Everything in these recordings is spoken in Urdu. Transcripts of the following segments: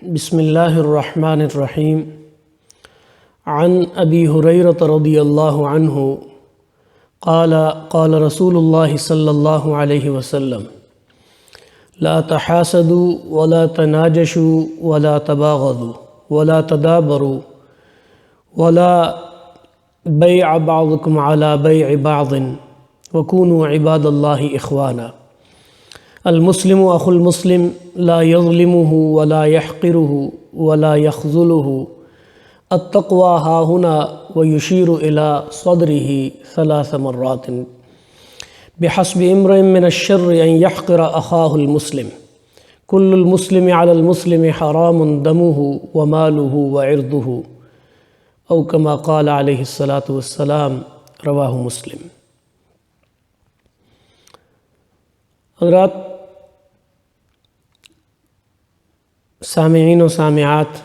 بسم اللہ الرحمن الرحیم عن ابی ہریرہ رضی اللہ عنہ قال قال رسول اللہ صلی اللہ علیہ وسلم لا تحاسدوا ولا تناجشوا ولا تباغضوا ولا تدابروا ولا بیع بعضکم علی بیع بعض وکونوا عباد اللہ اخوانا المسلم اخو المسلم لا يظلمه ولا يحقره ولا يخذله التقوى ها هنا ويشير إلى صدره 3 مرات بحسب امرئ من الشر أن يحقر أخاه المسلم كل المسلم على المسلم حرام دمه وماله وعرضه أو كما قال عليه الصلاة والسلام رواه مسلم۔ حضرات، سامعین و سامعات،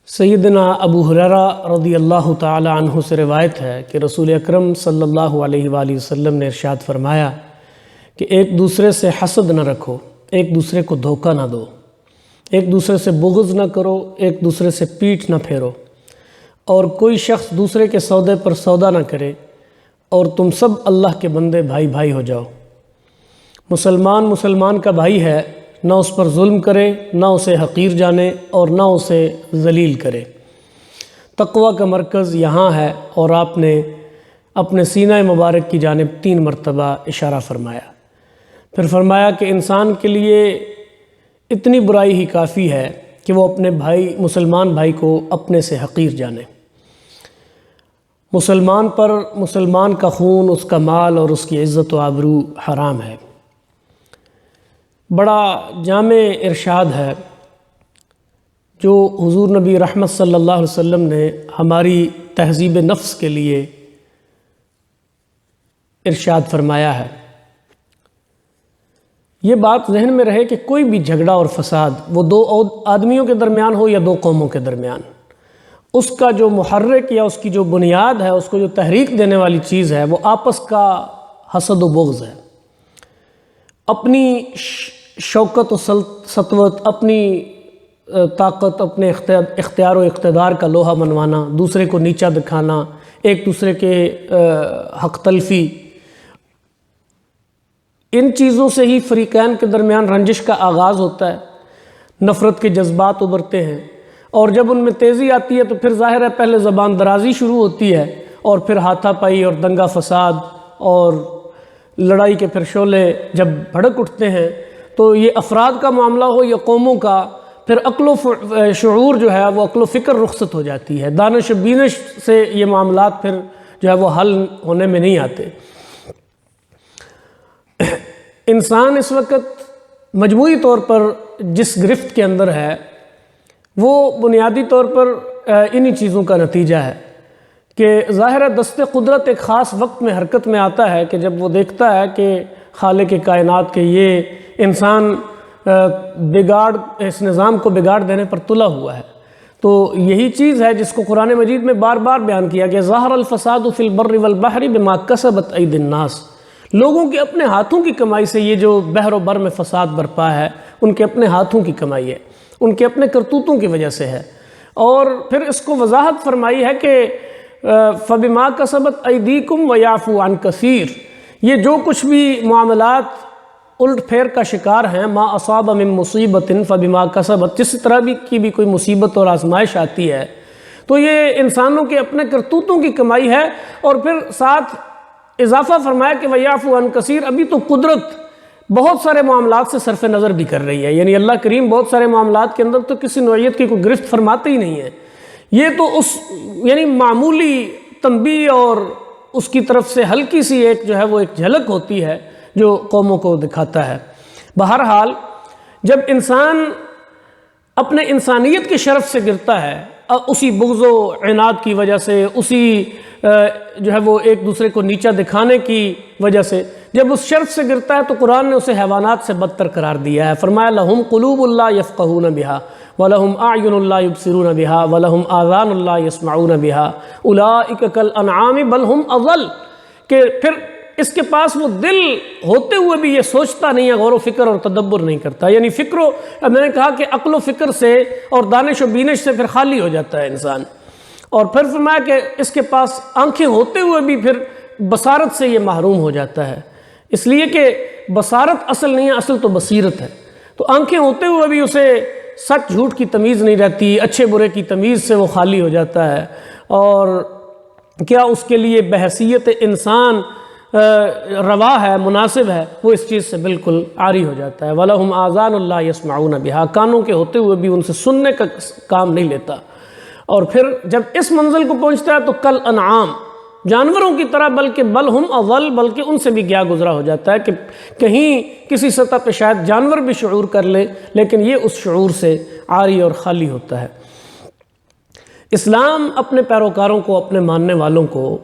سیدنا ابو ہریرہ رضی اللہ تعالی عنہ سے روایت ہے کہ رسول اکرم صلی اللہ علیہ وآلہ وسلم نے ارشاد فرمایا کہ ایک دوسرے سے حسد نہ رکھو، ایک دوسرے کو دھوکہ نہ دو، ایک دوسرے سے بغض نہ کرو، ایک دوسرے سے پیٹھ نہ پھیرو، اور کوئی شخص دوسرے کے سودے پر سودا نہ کرے، اور تم سب اللہ کے بندے بھائی بھائی ہو جاؤ۔ مسلمان کا بھائی ہے، نہ اس پر ظلم کرے، نہ اسے حقیر جانے اور نہ اسے ذلیل کرے۔ تقوی کا مرکز یہاں ہے، اور آپ نے اپنے سینہ مبارک کی جانب 3 مرتبہ اشارہ فرمایا۔ پھر فرمایا کہ انسان کے لیے اتنی برائی ہی کافی ہے کہ وہ اپنے مسلمان بھائی کو اپنے سے حقیر جانے۔ مسلمان پر مسلمان کا خون، اس کا مال اور اس کی عزت و آبرو حرام ہے۔ بڑا جامع ارشاد ہے جو حضور نبی رحمت صلی اللہ علیہ وسلم نے ہماری تہذیب نفس کے لیے ارشاد فرمایا ہے۔ یہ بات ذہن میں رہے کہ کوئی بھی جھگڑا اور فساد وہ 2 آدمیوں کے درمیان ہو یا 2 قوموں کے درمیان، اس کا جو محرک یا اس کی جو بنیاد ہے، اس کو جو تحریک دینے والی چیز ہے، وہ آپس کا حسد و بغض ہے۔ اپنی شوکت و سطوت، اپنی طاقت، اپنے اختیار و اقتدار کا لوہا منوانا، دوسرے کو نیچا دکھانا، ایک دوسرے کے حق تلفی، ان چیزوں سے ہی فریقین کے درمیان رنجش کا آغاز ہوتا ہے، نفرت کے جذبات ابھرتے ہیں، اور جب ان میں تیزی آتی ہے تو پھر ظاہر ہے پہلے زبان درازی شروع ہوتی ہے، اور پھر ہاتھا پائی اور دنگا فساد اور لڑائی کے پھر شعلے جب بھڑک اٹھتے ہیں، تو یہ افراد کا معاملہ ہو یا قوموں کا، پھر عقل و شعور جو ہے وہ عقل و فکر رخصت ہو جاتی ہے، دانش و بینش سے یہ معاملات پھر جو ہے وہ حل ہونے میں نہیں آتے۔ انسان اس وقت مجموعی طور پر جس گرفت کے اندر ہے وہ بنیادی طور پر انہی چیزوں کا نتیجہ ہے کہ ظاہر دست قدرت ایک خاص وقت میں حرکت میں آتا ہے کہ جب وہ دیکھتا ہے کہ خالق کائنات کے یہ انسان اس نظام کو بگاڑ دینے پر تلا ہوا ہے، تو یہی چیز ہے جس کو قرآن مجید میں بار بار بیان کیا کہ ظاہر الفساد فی البر والبحر بما کسبت ایدی الناس، لوگوں کے اپنے ہاتھوں کی کمائی سے یہ جو بحر و بر میں فساد برپا ہے، ان کے اپنے ہاتھوں کی کمائی ہے، ان کے اپنے کرتوتوں کی وجہ سے ہے۔ اور پھر اس کو وضاحت فرمائی ہے کہ فَبِمَا كَسَبَتْ أَيْدِيكُمْ وَيَعْفُو عَنْ كَثِيرٍ، یہ جو کچھ بھی معاملات الٹ پھیر کا شکار ہیں، ما اصاب من مصیبت فبما کسبت، جس طرح کی بھی کوئی مصیبت اور آزمائش آتی ہے تو یہ انسانوں کے اپنے کرتوتوں کی کمائی ہے۔ اور پھر ساتھ اضافہ فرمایا کہ وَيَعْفُو عَنْ كَثِيرٍ، ابھی تو قدرت بہت سارے معاملات سے صرف نظر بھی کر رہی ہے، یعنی اللہ کریم بہت سارے معاملات کے اندر تو کسی نوعیت کی کوئی گرفت فرماتے ہی نہیں ہے۔ یہ تو یعنی معمولی تنبیہ اور اس کی طرف سے ہلکی سی ایک جو ہے وہ ایک جھلک ہوتی ہے جو قوموں کو دکھاتا ہے۔ بہرحال جب انسان اپنے انسانیت کے شرف سے گرتا ہے، اسی بغض و عناد کی وجہ سے، اسی جو ہے وہ ایک دوسرے کو نیچا دکھانے کی وجہ سے جب اس شرف سے گرتا ہے، تو قرآن نے اسے حیوانات سے بدتر قرار دیا ہے۔ فرمایا لَهُمْ قُلُوبٌ لَا يَفْقَهُونَ بِهَا وَلَهُمْ أَعْيُنٌ لَا يُبْصِرُونَ بِهَا وَلَهُمْ آذَانٌ لَا يَسْمَعُونَ بِهَا أُولَئِكَ كَالْأَنْعَامِ بَلْ هُمْ أَضَلُّ، کہ پھر اس کے پاس وہ دل ہوتے ہوئے بھی یہ سوچتا نہیں ہے، غور و فکر اور تدبر نہیں کرتا، یعنی میں نے کہا کہ عقل و فکر سے اور دانش و بینش سے پھر خالی ہو جاتا ہے انسان۔ اور پھر فرمایا کہ اس کے پاس آنکھیں ہوتے ہوئے بھی پھر بصارت سے یہ محروم ہو جاتا ہے، اس لیے کہ بصارت اصل نہیں ہے، اصل تو بصیرت ہے۔ تو آنکھیں ہوتے ہوئے بھی اسے سچ جھوٹ کی تمیز نہیں رہتی، اچھے برے کی تمیز سے وہ خالی ہو جاتا ہے، اور کیا اس کے لیے بحیثیت انسان روا ہے، مناسب ہے، وہ اس چیز سے بالکل عاری ہو جاتا ہے۔ وَلَهُمْ آذَانٌ لَا يَسْمَعُونَ بِهَا، کانوں کے ہوتے ہوئے بھی ان سے سننے کا کام نہیں لیتا۔ اور پھر جب اس منزل کو پہنچتا ہے تو کل انعام، جانوروں کی طرح، بل ہم اضل، بلکہ ان سے بھی گیا گزرا ہو جاتا ہے کہ کہیں کسی سطح پہ شاید جانور بھی شعور کر لے، لیکن یہ اس شعور سے عاری اور خالی ہوتا ہے۔ اسلام اپنے پیروکاروں کو، اپنے ماننے والوں کو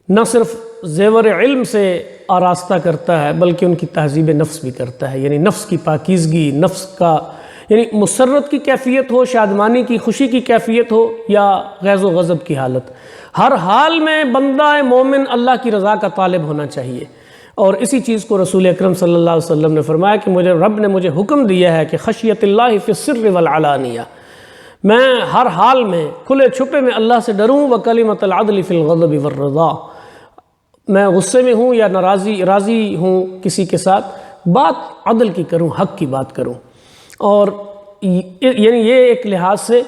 نہ صرف زیور علم سے آراستہ کرتا ہے بلکہ ان کی تہذیب نفس بھی کرتا ہے، یعنی نفس کی پاکیزگی، نفس کا یعنی مسرت کی کیفیت ہو، شادمانی کی، خوشی کی کیفیت ہو، یا غیظ و غضب کی حالت، ہر حال میں بندہ مومن اللہ کی رضا کا طالب ہونا چاہیے۔ اور اسی چیز کو رسول اکرم صلی اللہ علیہ وسلم نے فرمایا کہ رب نے مجھے حکم دیا ہے کہ خشیت اللہ فی السر والعلانیہ، میں ہر حال میں، کھلے چھپے میں اللہ سے ڈروں، وکلمۃ العدل فی الغضب والرضا، میں غصے میں ہوں یا راضی ہوں کسی کے ساتھ، بات عدل کی کروں، حق کی بات کروں۔ اور یعنی یہ ایک لحاظ سے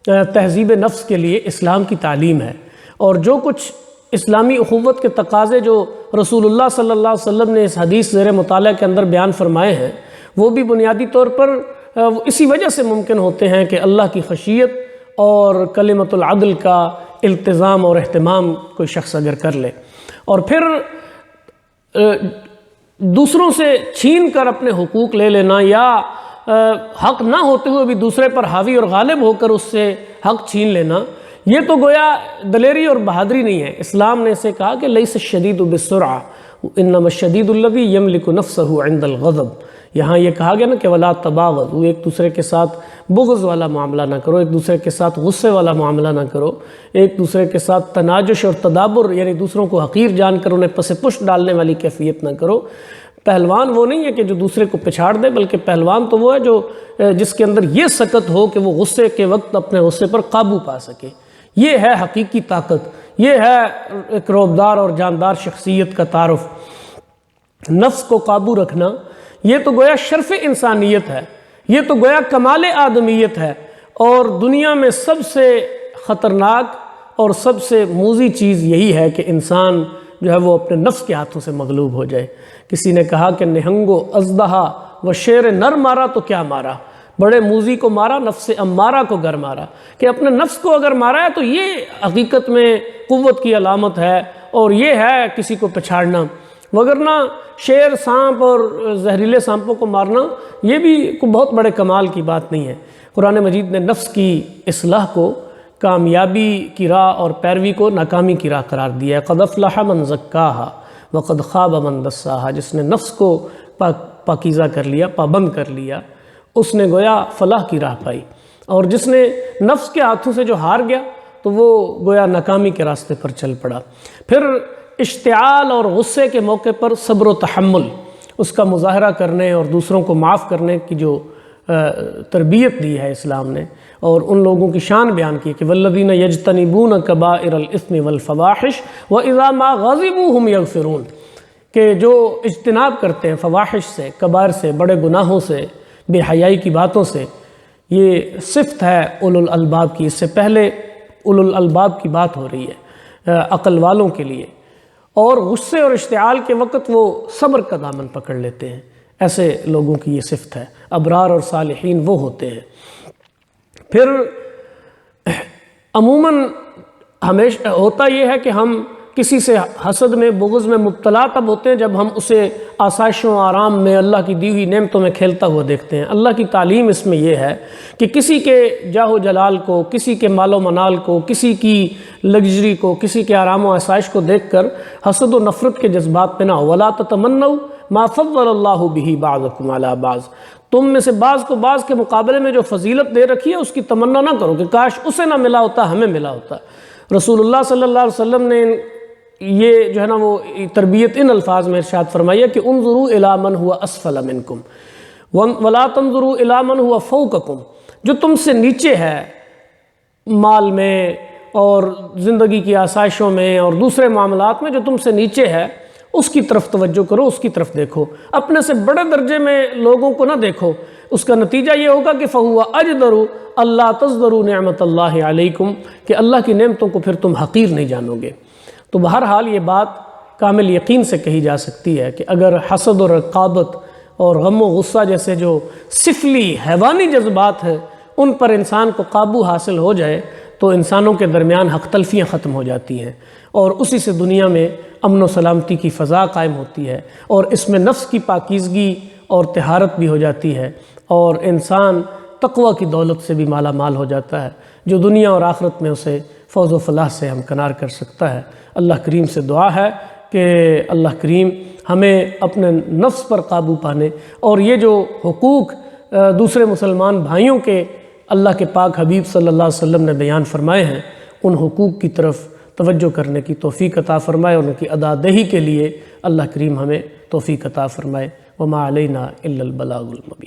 تہذیب نفس کے لیے اسلام کی تعلیم ہے۔ اور جو کچھ اسلامی اخوت کے تقاضے جو رسول اللہ صلی اللہ علیہ وسلم نے اس حدیث زیر مطالعہ کے اندر بیان فرمائے ہیں، وہ بھی بنیادی طور پر اسی وجہ سے ممکن ہوتے ہیں کہ اللہ کی خشیت اور کلمۃ العدل کا التزام اور اہتمام کوئی شخص اگر کر لے، اور پھر دوسروں سے چھین کر اپنے حقوق لے لینا، یا حق نہ ہوتے ہوئے بھی دوسرے پر حاوی اور غالب ہو کر اس سے حق چھین لینا، یہ تو گویا دلیری اور بہادری نہیں ہے۔ اسلام نے اسے کہا کہ لیس الشدید بالسرعہ انما الشدید الذی یملک نفسہ عند الغضب۔ یہاں یہ کہا گیا نا کہ ولا تباغضوا، ایک دوسرے کے ساتھ بغض والا معاملہ نہ کرو، ایک دوسرے کے ساتھ غصے والا معاملہ نہ کرو، ایک دوسرے کے ساتھ تناجش اور تدابر، یعنی دوسروں کو حقیر جان کر انہیں پس پشت ڈالنے والی کیفیت نہ کرو۔ پہلوان وہ نہیں ہے کہ جو دوسرے کو پچھاڑ دے، بلکہ پہلوان تو وہ ہے جو جس کے اندر یہ سکت ہو کہ وہ غصے کے وقت اپنے غصے پر قابو پا سکے۔ یہ ہے حقیقی طاقت، یہ ہے ایک روبدار اور جاندار شخصیت کا تعارف۔ نفس کو قابو رکھنا یہ تو گویا شرف انسانیت ہے، یہ تو گویا کمال آدمیت ہے، اور دنیا میں سب سے خطرناک اور سب سے موذی چیز یہی ہے کہ انسان جو ہے وہ اپنے نفس کے ہاتھوں سے مغلوب ہو جائے۔ کسی نے کہا کہ نہنگو اژدہا و شیر نر مارا تو کیا مارا، بڑے موذی کو مارا، نفس امارہ کو گر مارا، کہ اپنے نفس کو اگر مارا ہے تو یہ حقیقت میں قوت کی علامت ہے، اور یہ ہے کسی کو پچھاڑنا، وگرنہ شیر، سانپ اور زہریلے سانپوں کو مارنا یہ بھی کوئی بہت بڑے کمال کی بات نہیں ہے۔ قرآن مجید نے نفس کی اصلاح کو کامیابی کی راہ اور پیروی کو ناکامی کی راہ قرار دیا ہے۔ قد افلح من زکاہا وقد خاب من دساہا، جس نے نفس کو پاکیزہ کر لیا، پابند کر لیا، اس نے گویا فلاح کی راہ پائی، اور جس نے نفس کے ہاتھوں سے جو ہار گیا تو وہ گویا ناکامی کے راستے پر چل پڑا۔ پھر اشتعال اور غصے کے موقع پر صبر و تحمل، اس کا مظاہرہ کرنے اور دوسروں کو معاف کرنے کی جو تربیت دی ہے اسلام نے، اور ان لوگوں کی شان بیان کی کہ والذین یجتنبون کبائر الاثم والفواحش واذا ما غضبوا هم یغفرون، کہ جو اجتناب کرتے ہیں فواحش سے، کبائر سے، بڑے گناہوں سے، بے حیائی کی باتوں سے، یہ صفت ہے اولو الالباب کی۔ اس سے پہلے اولو الالباب کی بات ہو رہی ہے عقل والوں کے لیے، اور غصے اور اشتعال کے وقت وہ صبر کا دامن پکڑ لیتے ہیں۔ ایسے لوگوں کی یہ صفت ہے، ابرار اور صالحین وہ ہوتے ہیں۔ پھر عموماً ہمیشہ ہوتا یہ ہے کہ ہم کسی سے حسد میں، بغض میں مبتلا تب ہوتے ہیں جب ہم اسے آسائشوں آرام میں، اللہ کی دی ہوئی نعمتوں میں کھیلتا ہوا دیکھتے ہیں۔ اللہ کی تعلیم اس میں یہ ہے کہ کسی کے جاہ و جلال کو، کسی کے مال و منال کو، کسی کی لگژری کو، کسی کے آرام و آسائش کو دیکھ کر حسد و نفرت کے جذبات پہ نہ ہو۔ وَلَا تَتَمَنَّوْا مَا فَضَّلَ اللَّهُ بِهِ بَعْضَكُمْ عَلَىٰ بَعْضٍ، تم میں سے بعض کو بعض کے مقابلے میں جو فضیلت دے رکھی ہے اس کی تمنا نہ کرو کہ کاش اسے نہ ملا ہوتا، ہمیں ملا ہوتا۔ رسول اللہ صلی اللہ علیہ وسلم نے یہ جو ہے نا وہ تربیت ان الفاظ میں ارشاد فرمائی ہے کہ انظروا الی من هو اسفل منکم ولا تنظروا الی من هو فوقکم، جو تم سے نیچے ہے مال میں اور زندگی کی آسائشوں میں اور دوسرے معاملات میں، جو تم سے نیچے ہے اس کی طرف توجہ کرو، اس کی طرف دیکھو، اپنے سے بڑے درجے میں لوگوں کو نہ دیکھو۔ اس کا نتیجہ یہ ہوگا کہ فَهُوَ أَجْدَرُ اللہ تَزْدَرُوا نِعْمَةَ اللَّهِ عَلَيْكُمْ، کہ اللہ کی نعمتوں کو پھر تم حقیر نہیں جانو گے۔ تو بہرحال یہ بات کامل یقین سے کہی جا سکتی ہے کہ اگر حسد اور رقابت اور غم و غصہ جیسے جو سفلی حیوانی جذبات ہیں ان پر انسان کو قابو حاصل ہو جائے تو انسانوں کے درمیان حق تلفیاں ختم ہو جاتی ہیں، اور اسی سے دنیا میں امن و سلامتی کی فضا قائم ہوتی ہے، اور اس میں نفس کی پاکیزگی اور طہارت بھی ہو جاتی ہے، اور انسان تقوی کی دولت سے بھی مالا مال ہو جاتا ہے، جو دنیا اور آخرت میں اسے فوز و فلاح سے ہمکنار کر سکتا ہے۔ اللہ کریم سے دعا ہے کہ اللہ کریم ہمیں اپنے نفس پر قابو پانے اور یہ جو حقوق دوسرے مسلمان بھائیوں کے اللہ کے پاک حبیب صلی اللہ علیہ وسلم نے بیان فرمائے ہیں، ان حقوق کی طرف توجہ کرنے کی توفیق عطا فرمائے، اور ان کی ادا دہی کے لیے اللہ کریم ہمیں توفیق عطا فرمائے۔ وما علینا الا البلاغ المبین۔